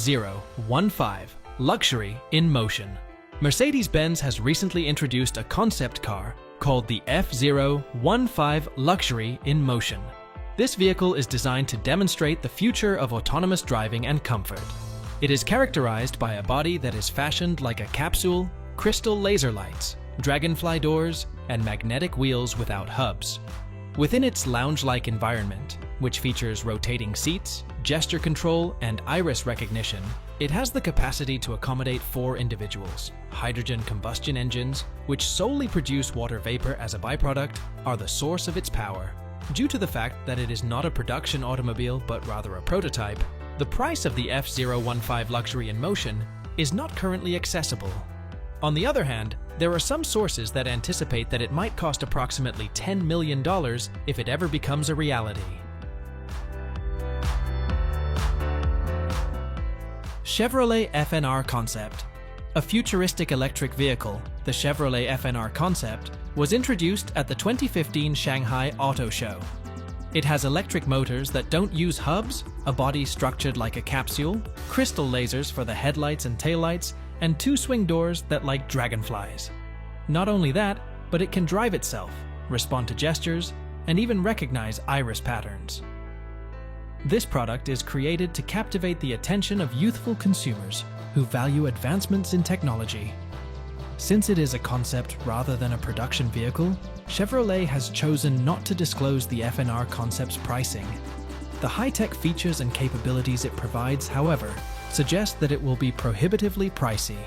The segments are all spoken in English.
F015 Luxury in Motion. Mercedes-Benz has recently introduced a concept car called the F015 Luxury in Motion. This vehicle is designed to demonstrate the future of autonomous driving and comfort. It is characterized by a body that is fashioned like a capsule, crystal laser lights, dragonfly doors, and magnetic wheels without hubs. Within its lounge-like environment, which features rotating seats, gesture control, and iris recognition, it has the capacity to accommodate 4 individuals. Hydrogen combustion engines, which solely produce water vapor as a byproduct, are the source of its power. Due to the fact that it is not a production automobile but rather a prototype, the price of the F015 Luxury in Motion is not currently accessible. On the other hand, there are some sources that anticipate that it might cost approximately $10 million if it ever becomes a reality. Chevrolet FNR Concept. A futuristic electric vehicle, the Chevrolet FNR Concept was introduced at the 2015 Shanghai Auto Show. It has electric motors that don't use hubs, a body structured like a capsule, crystal lasers for the headlights and taillights, and 2 swing doors that like dragonflies. Not only that, but it can drive itself, respond to gestures, and even recognize iris patterns. This product is created to captivate the attention of youthful consumers who value advancements in technology. Since it is a concept rather than a production vehicle, Chevrolet has chosen not to disclose the FNR Concept's pricing. The high-tech features and capabilities it provides, however, suggest that it will be prohibitively pricey.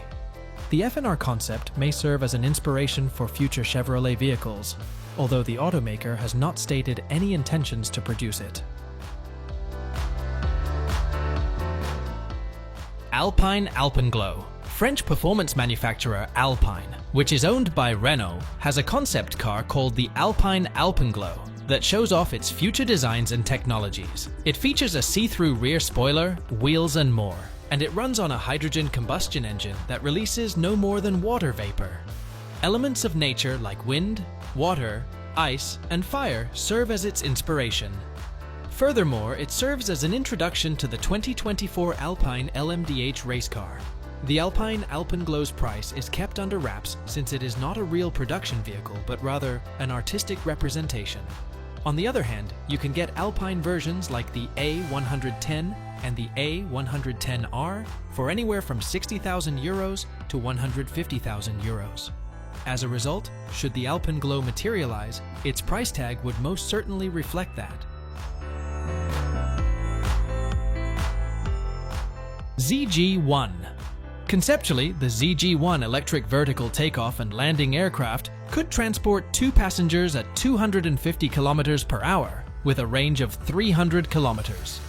The FNR Concept may serve as an inspiration for future Chevrolet vehicles, although the automaker has not stated any intentions to produce it. Alpine Alpenglow. French performance manufacturer Alpine, which is owned by Renault, has a concept car called the Alpine Alpenglow that shows off its future designs and technologies. It features a see-through rear spoiler, wheels, and more, and it runs on a hydrogen combustion engine that releases no more than water vapor. Elements of nature like wind, water, ice, and fire serve as its inspiration. Furthermore, it serves as an introduction to the 2024 Alpine LMDH race car. The Alpine Alpenglow's price is kept under wraps since it is not a real production vehicle but rather an artistic representation. On the other hand, you can get Alpine versions like the A110 and the A110R for anywhere from €60,000 to €150,000. As a result, should the Alpenglow materialize, its price tag would most certainly reflect that. ZG-1. Conceptually, the ZG-1 electric vertical takeoff and landing aircraft could transport 2 passengers at 250 km per hour with a range of 300 km.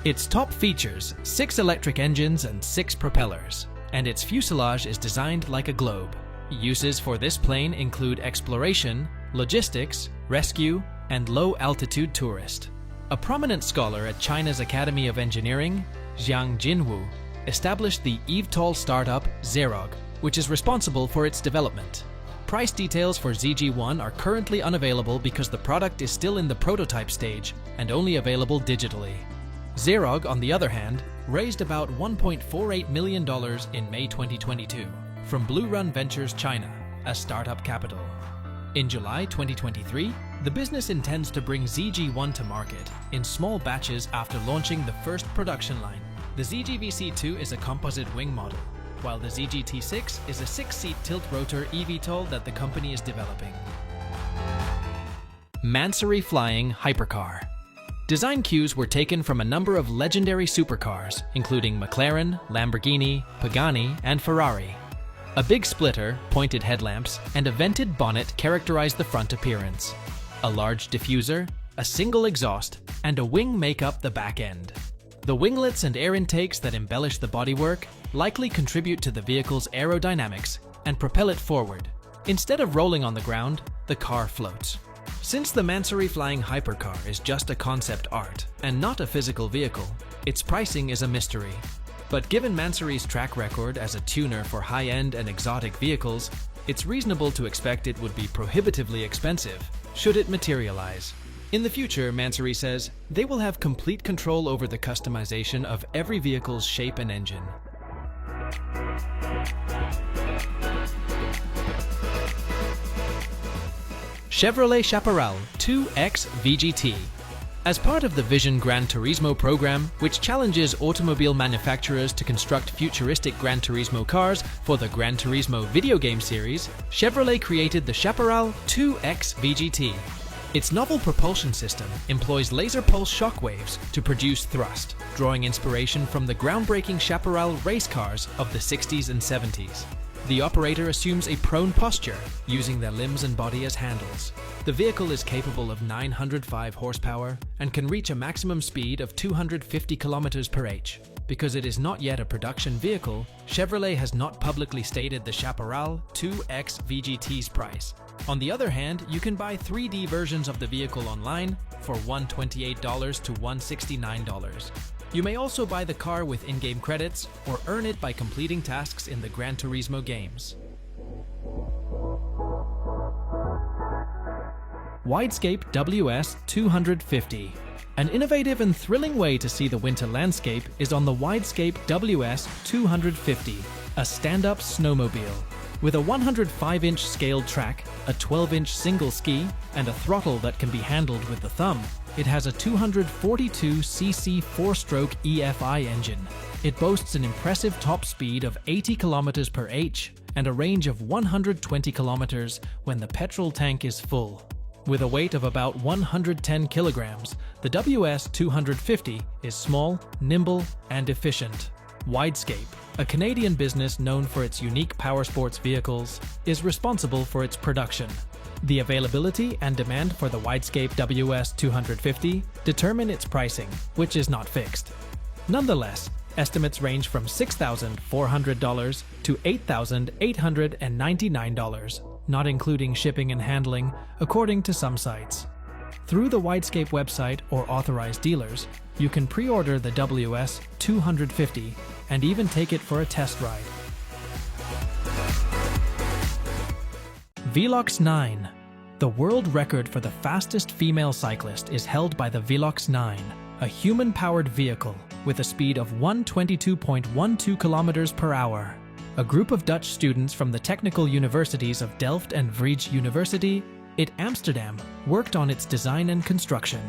Its top features 6 electric engines and 6 propellers, and its fuselage is designed like a globe. Uses for this plane include exploration, logistics, rescue, and low-altitude tourist. A prominent scholar at China's Academy of Engineering, Jiang Jinwu, established the eVTOL startup Zerog, which is responsible for its development. Price details for ZG-1 are currently unavailable because the product is still in the prototype stage and only available digitally. Zerog, on the other hand, raised about $1.48 million in May 2022 from Blue Run Ventures China, a startup capital. In July 2023, the business intends to bring ZG-1 to market in small batches after launching the first production line. The ZGVC2 is a composite wing model, while the ZGT6 is a 6-seat tilt-rotor eVTOL that the company is developing. Mansory Flying Hypercar. Design cues were taken from a number of legendary supercars, including McLaren, Lamborghini, Pagani, and Ferrari. A big splitter, pointed headlamps, and a vented bonnet characterize the front appearance. A large diffuser, a single exhaust, and a wing make up the back end. The winglets and air intakes that embellish the bodywork likely contribute to the vehicle's aerodynamics and propel it forward. Instead of rolling on the ground, the car floats. Since the Mansory Flying Hypercar is just a concept art and not a physical vehicle, its pricing is a mystery. But given Mansory's track record as a tuner for high-end and exotic vehicles, it's reasonable to expect it would be prohibitively expensive should it materialize. In the future, Mansouri says, they will have complete control over the customization of every vehicle's shape and engine. Chevrolet Chaparral 2X VGT. As part of the Vision Gran Turismo program, which challenges automobile manufacturers to construct futuristic Gran Turismo cars for the Gran Turismo video game series, Chevrolet created the Chaparral 2X VGT. Its novel propulsion system employs laser pulse shockwaves to produce thrust, drawing inspiration from the groundbreaking Chaparral race cars of the 60s and 70s. The operator assumes a prone posture, using their limbs and body as handles. The vehicle is capable of 905 horsepower and can reach a maximum speed of 250 km/h. Because it is not yet a production vehicle, Chevrolet has not publicly stated the Chaparral 2X VGT's price. On the other hand, you can buy 3D versions of the vehicle online for $128 to $169. You may also buy the car with in-game credits or earn it by completing tasks in the Gran Turismo games. Widescape WS250. An innovative and thrilling way to see the winter landscape is on the Widescape WS250, a stand-up snowmobile. With a 105-inch scaled track, a 12-inch single ski, and a throttle that can be handled with the thumb, it has a 242cc 4-stroke EFI engine. It boasts an impressive top speed of 80 km/h and a range of 120 km when the petrol tank is full. With a weight of about 110 kilograms, the WS250 is small, nimble, and efficient. Widescape, a Canadian business known for its unique powersports vehicles, is responsible for its production. The availability and demand for the Widescape WS250 determine its pricing, which is not fixed. Nonetheless, estimates range from $6,400 to $8,899, not including shipping and handling, according to some sites. Through the Widescape website or authorized dealers, you can pre-order the WS250 and even take it for a test ride. Velox 9. The world record for the fastest female cyclist is held by the Velox 9, a human-powered vehicle with a speed of 122.12 km/h. A group of Dutch students from the technical universities of Delft and Vrije University in Amsterdam worked on its design and construction.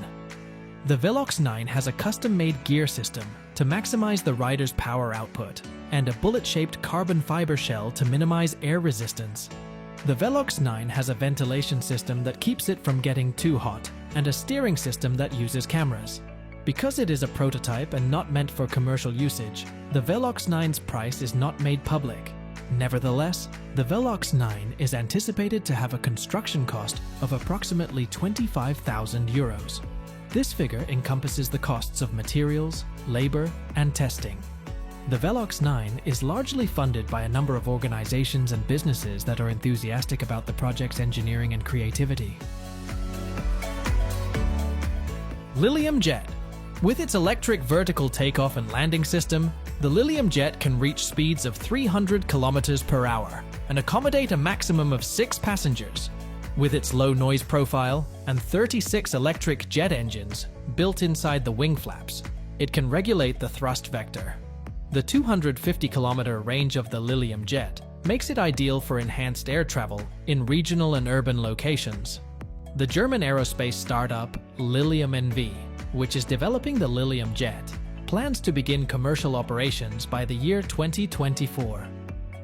The Velox 9 has a custom-made gear system to maximize the rider's power output and a bullet-shaped carbon fiber shell to minimize air resistance. The Velox 9 has a ventilation system that keeps it from getting too hot and a steering system that uses cameras. Because it is a prototype and not meant for commercial usage, the Velox 9's price is not made public. Nevertheless, the Velox 9 is anticipated to have a construction cost of approximately €25,000. This figure encompasses the costs of materials, labor, and testing. The Velox 9 is largely funded by a number of organizations and businesses that are enthusiastic about the project's engineering and creativity. Lilium Jet. With its electric vertical takeoff and landing system, the Lilium Jet can reach speeds of 300 km/h and accommodate a maximum of 6 passengers. With its low noise profile and 36 electric jet engines built inside the wing flaps, it can regulate the thrust vector. The 250-kilometer range of the Lilium Jet makes it ideal for enhanced air travel in regional and urban locations. The German aerospace startup Lilium NV, which is developing the Lilium Jet, plans to begin commercial operations by the year 2024.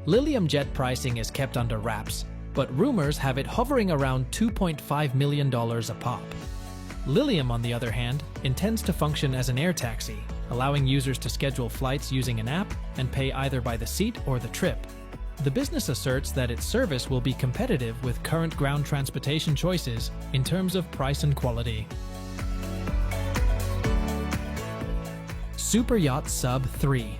Lilium Jet pricing is kept under wraps, but rumors have it hovering around $2.5 million a pop. Lilium, on the other hand, intends to function as an air taxi, allowing users to schedule flights using an app and pay either by the seat or the trip. The business asserts that its service will be competitive with current ground transportation choices in terms of price and quality. Super Yacht Sub 3.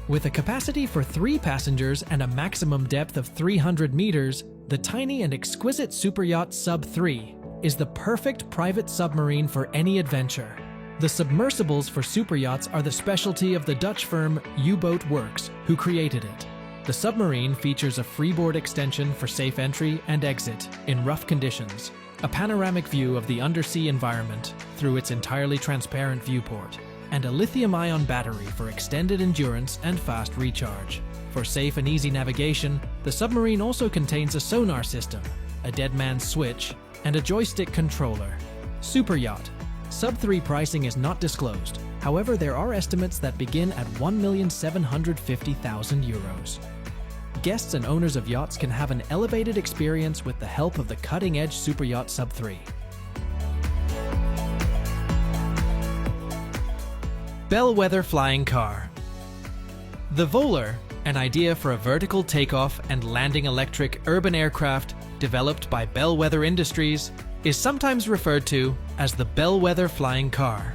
With a capacity for 3 passengers and a maximum depth of 300 meters, the tiny and exquisite Super Yacht Sub 3 is the perfect private submarine for any adventure. The submersibles for super yachts are the specialty of the Dutch firm U-Boat Works, who created it. The submarine features a freeboard extension for safe entry and exit in rough conditions, a panoramic view of the undersea environment through its entirely transparent viewport, and a lithium-ion battery for extended endurance and fast recharge. For safe and easy navigation, the submarine also contains a sonar system, a dead man's switch, and a joystick controller. Super yacht. Sub-3 pricing is not disclosed. However, there are estimates that begin at €1,750,000. Guests and owners of yachts can have an elevated experience with the help of the cutting-edge super yacht Sub-3. Bellwether flying car. The Volar, an idea for a vertical takeoff and landing electric urban aircraft developed by Bellwether Industries, is sometimes referred to as the Bellwether flying car.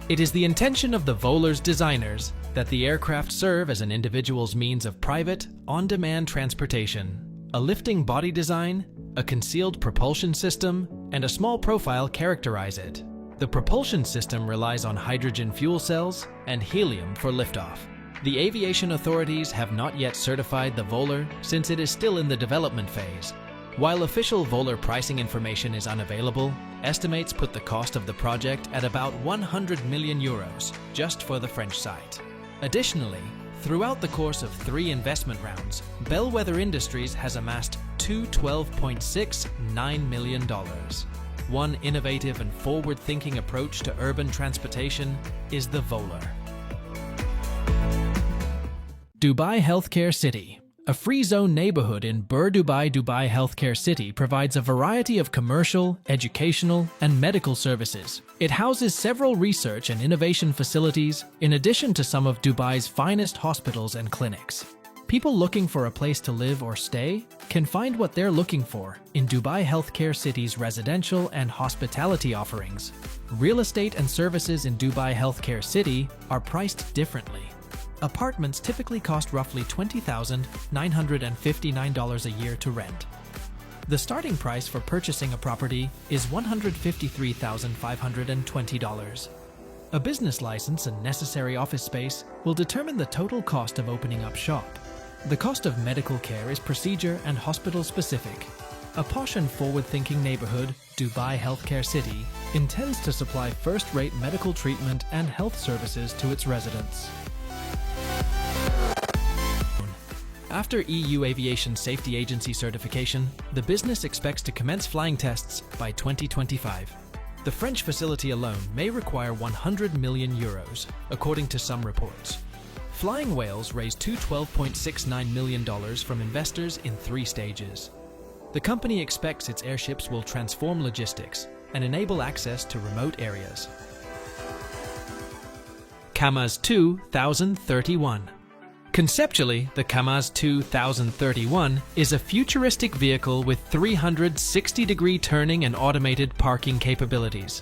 It is the intention of the Volar's designers that the aircraft serve as an individual's means of private, on-demand transportation. A lifting body design, a concealed propulsion system, and a small profile characterize it. The propulsion system relies on hydrogen fuel cells and helium for liftoff. The aviation authorities have not yet certified the Volar since it is still in the development phase. While official Volar pricing information is unavailable, estimates put the cost of the project at about €100 million just for the French site. Additionally, throughout the course of 3 investment rounds, Bellwether Industries has amassed two $12.69 million. One innovative and forward-thinking approach to urban transportation is the Volar. Dubai Healthcare City. A free zone neighborhood in Bur Dubai Healthcare City provides a variety of commercial, educational, and medical services. It houses several research and innovation facilities, in addition to some of Dubai's finest hospitals and clinics. People looking for a place to live or stay can find what they're looking for in Dubai Healthcare City's residential and hospitality offerings. Real estate and services in Dubai Healthcare City are priced differently. Apartments typically cost roughly $20,959 a year to rent. The starting price for purchasing a property is $153,520. A business license and necessary office space will determine the total cost of opening up shop. The cost of medical care is procedure and hospital specific. A posh and forward-thinking neighborhood, Dubai Healthcare City, intends to supply first-rate medical treatment and health services to its residents. After EU Aviation Safety Agency certification, the business expects to commence flying tests by 2025. The French facility alone may require €100 million, according to some reports. Flying Whales raised $12.69 million from investors in 3 stages. The company expects its airships will transform logistics and enable access to remote areas. Kamaz 2031. Conceptually, the Kamaz 2031 is a futuristic vehicle with 360-degree turning and automated parking capabilities.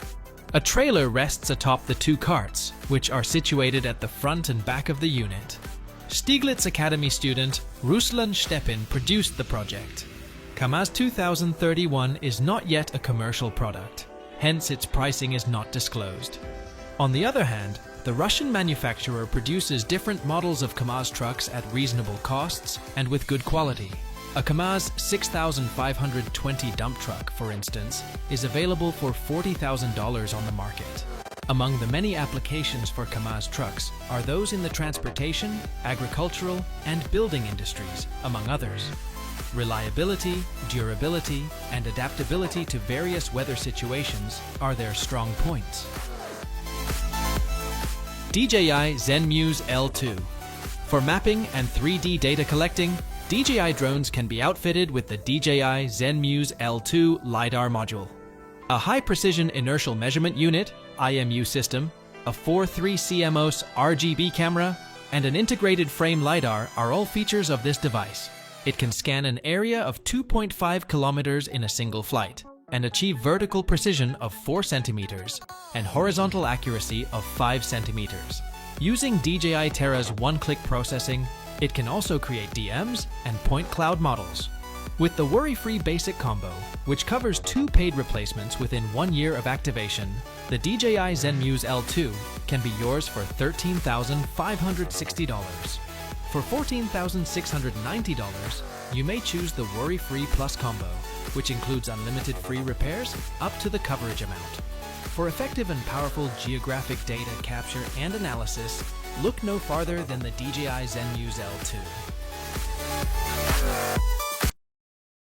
A trailer rests atop the 2 carts, which are situated at the front and back of the unit. Stieglitz Academy student Ruslan Stepin produced the project. Kamaz 2031 is not yet a commercial product, hence its pricing is not disclosed. On the other hand, the Russian manufacturer produces different models of Kamaz trucks at reasonable costs and with good quality. A Kamaz 6520 dump truck, for instance, is available for $40,000 on the market. Among the many applications for Kamaz trucks are those in the transportation, agricultural, and building industries, among others. Reliability, durability, and adaptability to various weather situations are their strong points. DJI Zenmuse L2. For mapping and 3D data collecting, DJI drones can be outfitted with the DJI Zenmuse L2 LiDAR module. A high-precision inertial measurement unit, IMU system, a 4.3 CMOS RGB camera, and an integrated frame LiDAR are all features of this device. It can scan an area of 2.5 kilometers in a single flight and achieve vertical precision of 4 centimeters and horizontal accuracy of 5 centimeters. Using DJI Terra's one-click processing, it can also create DMs and point cloud models. With the worry-free basic combo, which covers 2 paid replacements within 1 year of activation, the DJI Zenmuse L2 can be yours for $13,560. For $14,690, you may choose the Worry-Free Plus combo, which includes unlimited free repairs up to the coverage amount. For effective and powerful geographic data capture and analysis, look no farther than the DJI Zenmuse L2.